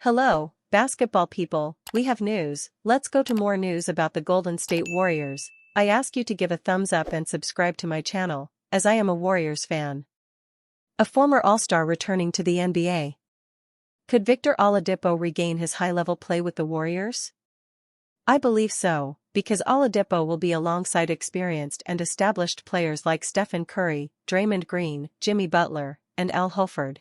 Hello, basketball people, we have news. Let's go to more news about the Golden State Warriors. I ask you to give a thumbs up and subscribe to my channel, as I am a Warriors fan. A former All-Star returning to the NBA. Could Victor Oladipo regain his high-level play with the Warriors? I believe so, because Oladipo will be alongside experienced and established players like Stephen Curry, Draymond Green, Jimmy Butler, and Al Horford.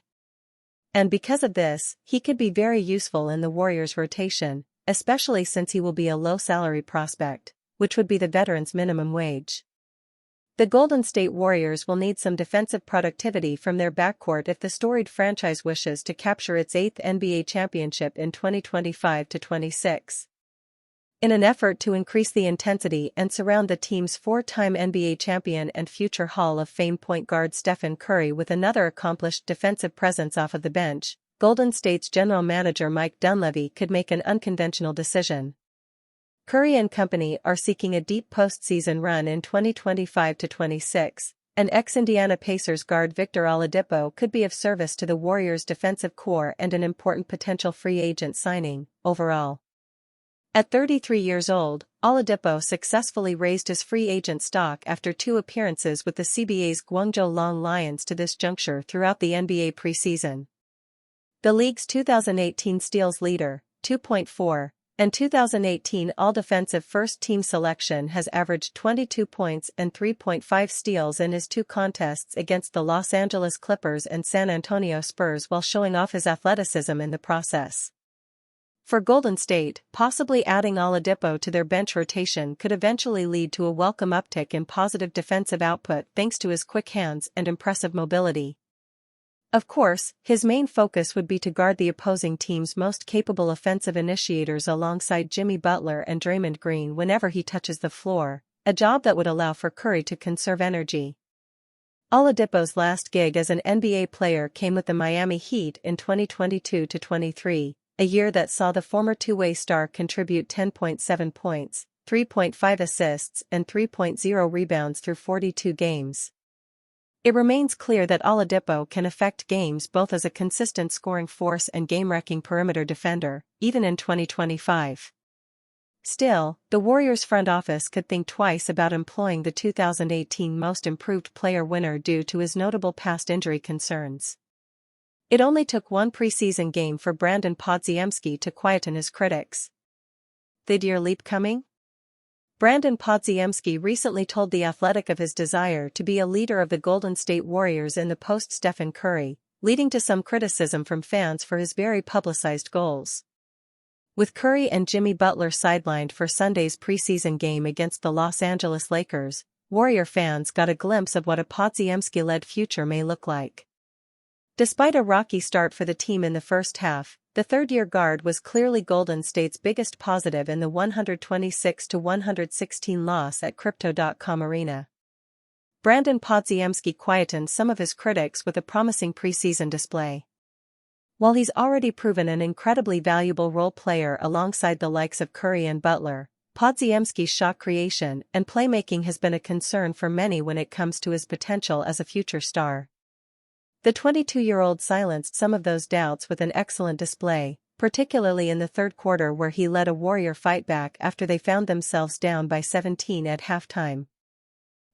And because of this, he could be very useful in the Warriors' rotation, especially since he will be a low-salary prospect, which would be the veterans' minimum wage. The Golden State Warriors will need some defensive productivity from their backcourt if the storied franchise wishes to capture its 8th NBA championship in 2025-26. In an effort to increase the intensity and surround the team's four-time NBA champion and future Hall of Fame point guard Stephen Curry with another accomplished defensive presence off of the bench, Golden State's general manager Mike Dunleavy could make an unconventional decision. Curry and company are seeking a deep postseason run in 2025-26, and ex-Indiana Pacers guard Victor Oladipo could be of service to the Warriors' defensive core and an important potential free agent signing, overall. At 33 years old, Oladipo successfully raised his free agent stock after 2 appearances with the CBA's Guangzhou Long Lions to this juncture throughout the NBA preseason. The league's 2018 steals leader, 2.4, and 2018 All-Defensive First-Team selection has averaged 22 points and 3.5 steals in his 2 contests against the Los Angeles Clippers and San Antonio Spurs while showing off his athleticism in the process. For Golden State, possibly adding Oladipo to their bench rotation could eventually lead to a welcome uptick in positive defensive output thanks to his quick hands and impressive mobility. Of course, his main focus would be to guard the opposing team's most capable offensive initiators alongside Jimmy Butler and Draymond Green whenever he touches the floor, a job that would allow for Curry to conserve energy. Oladipo's last gig as an NBA player came with the Miami Heat in 2022-23. A year that saw the former two-way star contribute 10.7 points, 3.5 assists and 3.0 rebounds through 42 games. It remains clear that Oladipo can affect games both as a consistent scoring force and game-wrecking perimeter defender, even in 2025. Still, the Warriors front office could think twice about employing the 2018 Most Improved Player winner due to his notable past injury concerns. It only took 1 preseason game for Brandon Podziemski to quieten his critics. Third-year leap coming? Brandon Podziemski recently told The Athletic of his desire to be a leader of the Golden State Warriors in the post-Stephen Curry, leading to some criticism from fans for his very publicized goals. With Curry and Jimmy Butler sidelined for Sunday's preseason game against the Los Angeles Lakers, Warrior fans got a glimpse of what a Podziemski-led future may look like. Despite a rocky start for the team in the first half, the third-year guard was clearly Golden State's biggest positive in the 126-116 loss at Crypto.com Arena. Brandon Podziemski quietened some of his critics with a promising preseason display. While he's already proven an incredibly valuable role player alongside the likes of Curry and Butler, Podziemski's shot creation and playmaking has been a concern for many when it comes to his potential as a future star. The 22-year-old silenced some of those doubts with an excellent display, particularly in the third quarter where he led a Warrior fight back after they found themselves down by 17 at halftime.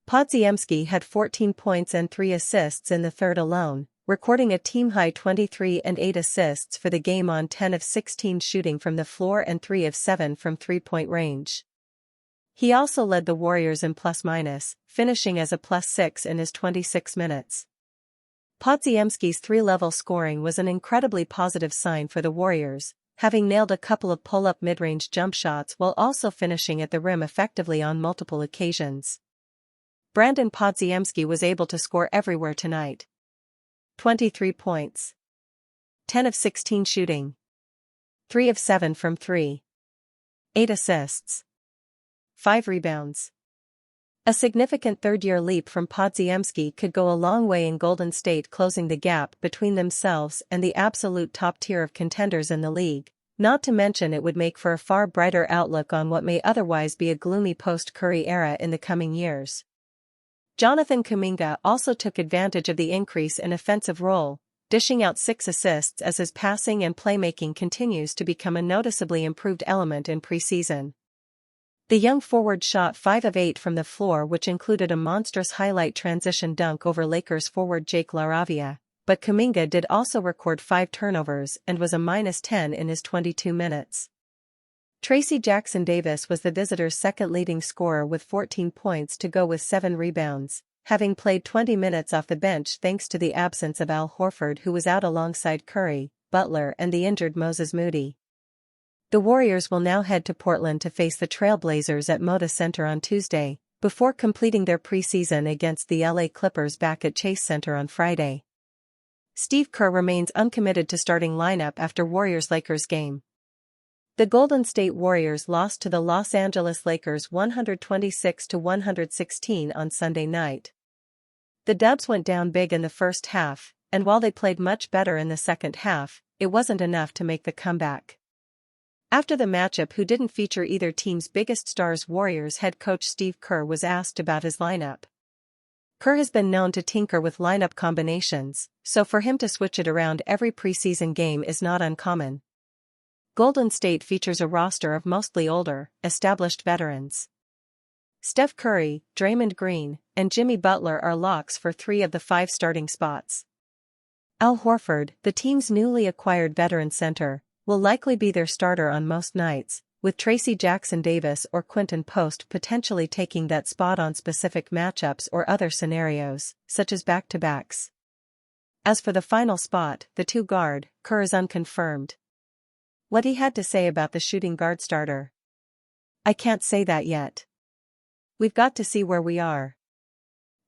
Podziemski had 14 points and 3 assists in the third alone, recording a team-high 23 and 8 assists for the game on 10 of 16 shooting from the floor and 3 of 7 from three-point range. He also led the Warriors in plus-minus, finishing as a +6 in his 26 minutes. Podziemski's 3-level scoring was an incredibly positive sign for the Warriors, having nailed a couple of pull-up mid-range jump shots while also finishing at the rim effectively on multiple occasions. Brandon Podziemski was able to score everywhere tonight. 23 points. 10 of 16 shooting. 3 of 7 from 3. 8 assists. 5 rebounds. A significant third-year leap from Podziemski could go a long way in Golden State closing the gap between themselves and the absolute top tier of contenders in the league, not to mention it would make for a far brighter outlook on what may otherwise be a gloomy post-Curry era in the coming years. Jonathan Kuminga also took advantage of the increase in offensive role, dishing out 6 assists as his passing and playmaking continues to become a noticeably improved element in preseason. The young forward shot 5 of 8 from the floor, which included a monstrous highlight transition dunk over Lakers forward Jake LaRavia, but Kuminga did also record 5 turnovers and was a -10 in his 22 minutes. Tracy Jackson-Davis was the visitors' second leading scorer with 14 points to go with 7 rebounds, having played 20 minutes off the bench thanks to the absence of Al Horford, who was out alongside Curry, Butler and the injured Moses Moody. The Warriors will now head to Portland to face the Trailblazers at Moda Center on Tuesday, before completing their preseason against the LA Clippers back at Chase Center on Friday. Steve Kerr remains uncommitted to starting lineup after Warriors-Lakers game. The Golden State Warriors lost to the Los Angeles Lakers 126-116 on Sunday night. The Dubs went down big in the first half, and while they played much better in the second half, it wasn't enough to make the comeback. After the matchup, who didn't feature either team's biggest stars, Warriors head coach Steve Kerr was asked about his lineup. Kerr has been known to tinker with lineup combinations, so for him to switch it around every preseason game is not uncommon. Golden State features a roster of mostly older, established veterans. Steph Curry, Draymond Green, and Jimmy Butler are locks for 3 of the 5 starting spots. Al Horford, the team's newly acquired veteran center, will likely be their starter on most nights, with Tracy Jackson-Davis or Quinton Post potentially taking that spot on specific matchups or other scenarios, such as back-to-backs. As for the final spot, the 2 guard, Kerr is unconfirmed. What he had to say about the shooting guard starter? "I can't say that yet. We've got to see where we are.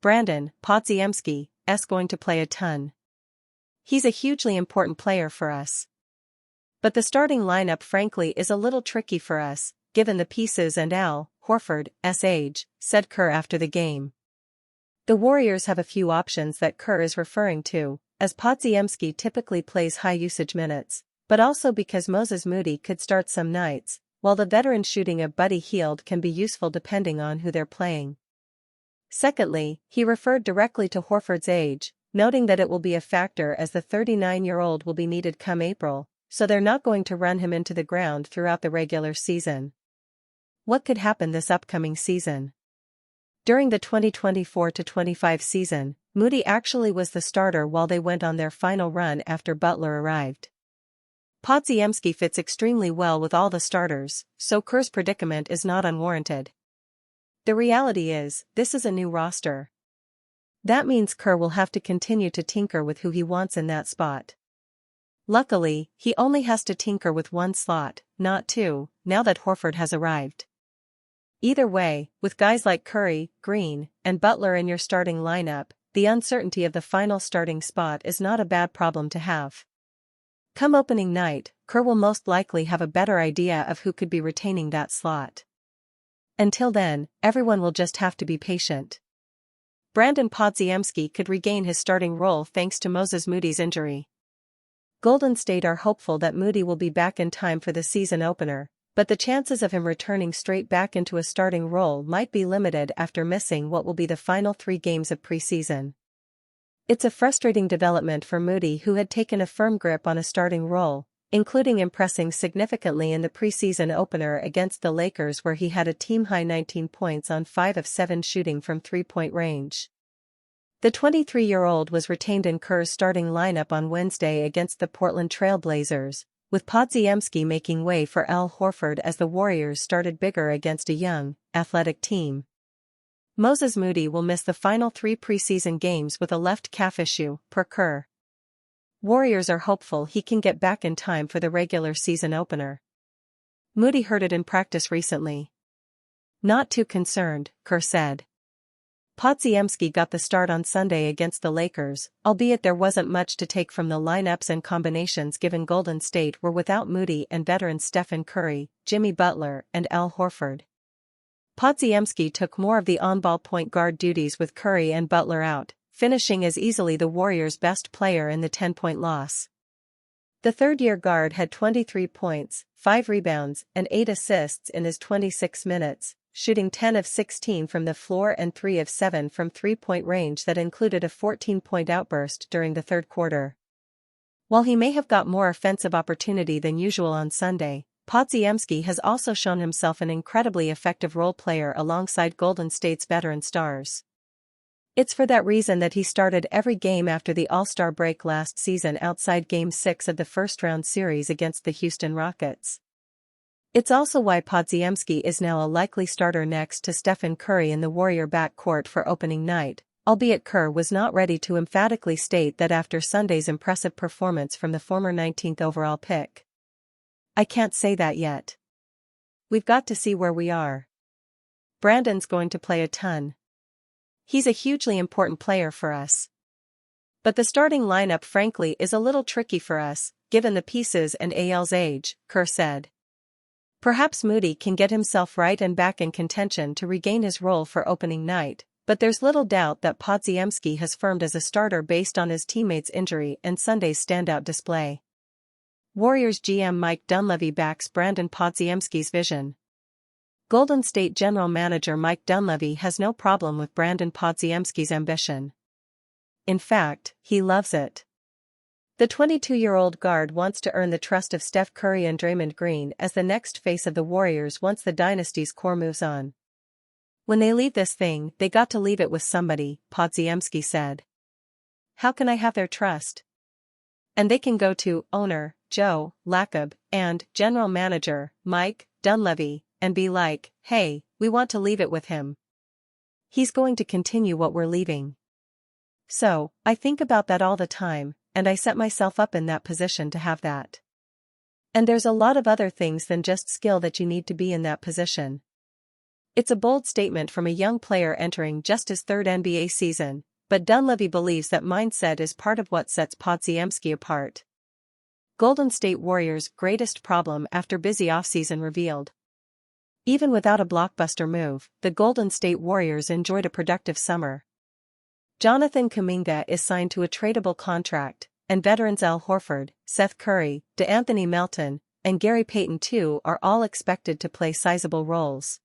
Brandon Podziemski is going to play a ton. He's a hugely important player for us. But the starting lineup frankly is a little tricky for us, given the pieces and Al Horford's age," said Kerr after the game. The Warriors have a few options that Kerr is referring to, as Podziemski typically plays high-usage minutes, but also because Moses Moody could start some nights, while the veteran shooting of Buddy Hield can be useful depending on who they're playing. Secondly, he referred directly to Horford's age, noting that it will be a factor as the 39-year-old will be needed come April, so they're not going to run him into the ground throughout the regular season. What could happen this upcoming season? During the 2024-25 season, Moody actually was the starter while they went on their final run after Butler arrived. Podziemski fits extremely well with all the starters, so Kerr's predicament is not unwarranted. The reality is, this is a new roster. That means Kerr will have to continue to tinker with who he wants in that spot. Luckily, he only has to tinker with 1 slot, not 2, now that Horford has arrived. Either way, with guys like Curry, Green, and Butler in your starting lineup, the uncertainty of the final starting spot is not a bad problem to have. Come opening night, Kerr will most likely have a better idea of who could be retaining that slot. Until then, everyone will just have to be patient. Brandon Podziemski could regain his starting role thanks to Moses Moody's injury. Golden State are hopeful that Moody will be back in time for the season opener, but the chances of him returning straight back into a starting role might be limited after missing what will be the final 3 games of preseason. It's a frustrating development for Moody, who had taken a firm grip on a starting role, including impressing significantly in the preseason opener against the Lakers, where he had a team-high 19 points on 5 of 7 shooting from 3-point range. The 23-year-old was retained in Kerr's starting lineup on Wednesday against the Portland Trail Blazers, with Podziemski making way for Al Horford as the Warriors started bigger against a young, athletic team. Moses Moody will miss the final 3 preseason games with a left calf issue, per Kerr. Warriors are hopeful he can get back in time for the regular season opener. Moody hurt it in practice recently. "Not too concerned," Kerr said. Podziemski got the start on Sunday against the Lakers, albeit there wasn't much to take from the lineups and combinations given Golden State were without Moody and veterans Stephen Curry, Jimmy Butler, and Al Horford. Podziemski took more of the on-ball point guard duties with Curry and Butler out, finishing as easily the Warriors' best player in the 10-point loss. The third-year guard had 23 points, 5 rebounds, and 8 assists in his 26 minutes, shooting 10 of 16 from the floor and 3 of 7 from 3-point range that included a 14-point outburst during the third quarter. While he may have got more offensive opportunity than usual on Sunday, Podziemski has also shown himself an incredibly effective role player alongside Golden State's veteran stars. It's for that reason that he started every game after the All-Star break last season outside Game 6 of the first-round series against the Houston Rockets. It's also why Podziemski is now a likely starter next to Stephen Curry in the Warrior backcourt for opening night, albeit Kerr was not ready to emphatically state that after Sunday's impressive performance from the former 19th overall pick. "I can't say that yet. We've got to see where we are. Brandon's going to play a ton. He's a hugely important player for us. But the starting lineup frankly is a little tricky for us, given the pieces and AL's age," Kerr said. Perhaps Moody can get himself right and back in contention to regain his role for opening night, but there's little doubt that Podziemski has firmed as a starter based on his teammates' injury and Sunday's standout display. Warriors GM Mike Dunleavy backs Brandon Podziemski's vision. Golden State General Manager Mike Dunleavy has no problem with Brandon Podziemski's ambition. In fact, he loves it. The 22-year-old guard wants to earn the trust of Steph Curry and Draymond Green as the next face of the Warriors once the dynasty's core moves on. "When they leave this thing, they got to leave it with somebody," Podziemski said. "How can I have their trust? And they can go to owner Joe Lacob and general manager Mike Dunleavy and be like, 'Hey, we want to leave it with him. He's going to continue what we're leaving.' So, I think about that all the time, and I set myself up in that position to have that. And there's a lot of other things than just skill that you need to be in that position." It's a bold statement from a young player entering just his third NBA season, but Dunleavy believes that mindset is part of what sets Podziemski apart. Golden State Warriors' greatest problem after busy offseason revealed. Even without a blockbuster move, the Golden State Warriors enjoyed a productive summer. Jonathan Kuminga is signed to a tradable contract, and veterans Al Horford, Seth Curry, DeAnthony Melton, and Gary Payton II are all expected to play sizable roles.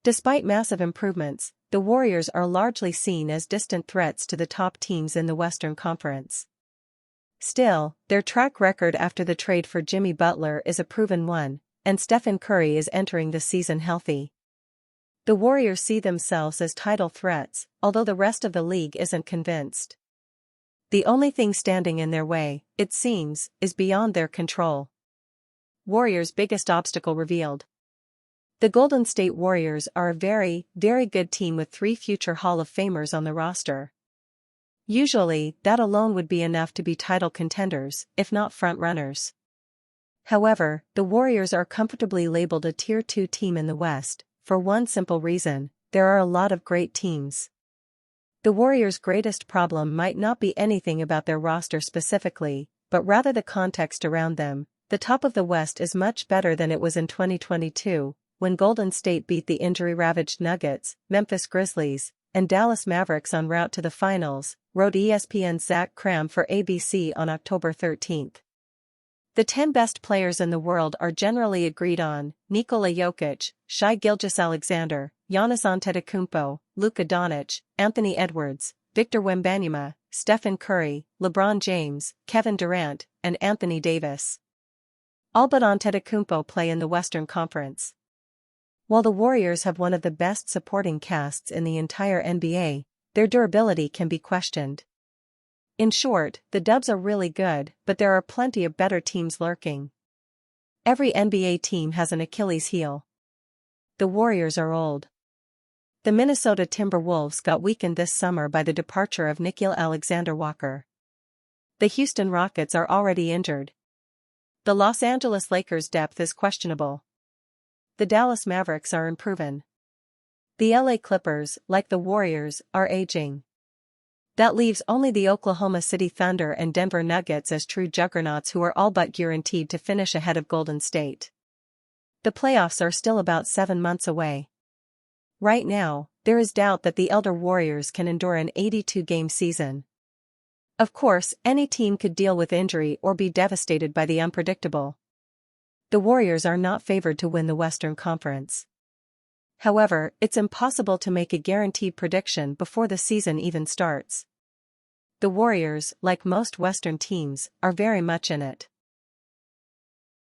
Despite massive improvements, the Warriors are largely seen as distant threats to the top teams in the Western Conference. Still, their track record after the trade for Jimmy Butler is a proven one, and Stephen Curry is entering the season healthy. The Warriors see themselves as title threats, although the rest of the league isn't convinced. The only thing standing in their way, it seems, is beyond their control. Warriors' biggest obstacle revealed. The Golden State Warriors are a very, very good team with 3 future Hall of Famers on the roster. Usually, that alone would be enough to be title contenders, if not front-runners. However, the Warriors are comfortably labeled a Tier 2 team in the West, for one simple reason: there are a lot of great teams. The Warriors' greatest problem might not be anything about their roster specifically, but rather the context around them. The top of the West is much better than it was in 2022, when Golden State beat the injury-ravaged Nuggets, Memphis Grizzlies, and Dallas Mavericks en route to the finals, wrote ESPN's Zach Kram for ABC on October 13. The 10 best players in the world are generally agreed on: Nikola Jokic, Shai Gilgeous-Alexander, Giannis Antetokounmpo, Luka Doncic, Anthony Edwards, Victor Wembanyama, Stephen Curry, LeBron James, Kevin Durant, and Anthony Davis. All but Antetokounmpo play in the Western Conference. While the Warriors have one of the best supporting casts in the entire NBA, their durability can be questioned. In short, the Dubs are really good, but there are plenty of better teams lurking. Every NBA team has an Achilles heel. The Warriors are old. The Minnesota Timberwolves got weakened this summer by the departure of Nickeil Alexander-Walker. The Houston Rockets are already injured. The Los Angeles Lakers' depth is questionable. The Dallas Mavericks are unproven. The LA Clippers, like the Warriors, are aging. That leaves only the Oklahoma City Thunder and Denver Nuggets as true juggernauts who are all but guaranteed to finish ahead of Golden State. The playoffs are still about 7 months away. Right now, there is doubt that the elder Warriors can endure an 82-game season. Of course, any team could deal with injury or be devastated by the unpredictable. The Warriors are not favored to win the Western Conference. However, it's impossible to make a guaranteed prediction before the season even starts. The Warriors, like most Western teams, are very much in it.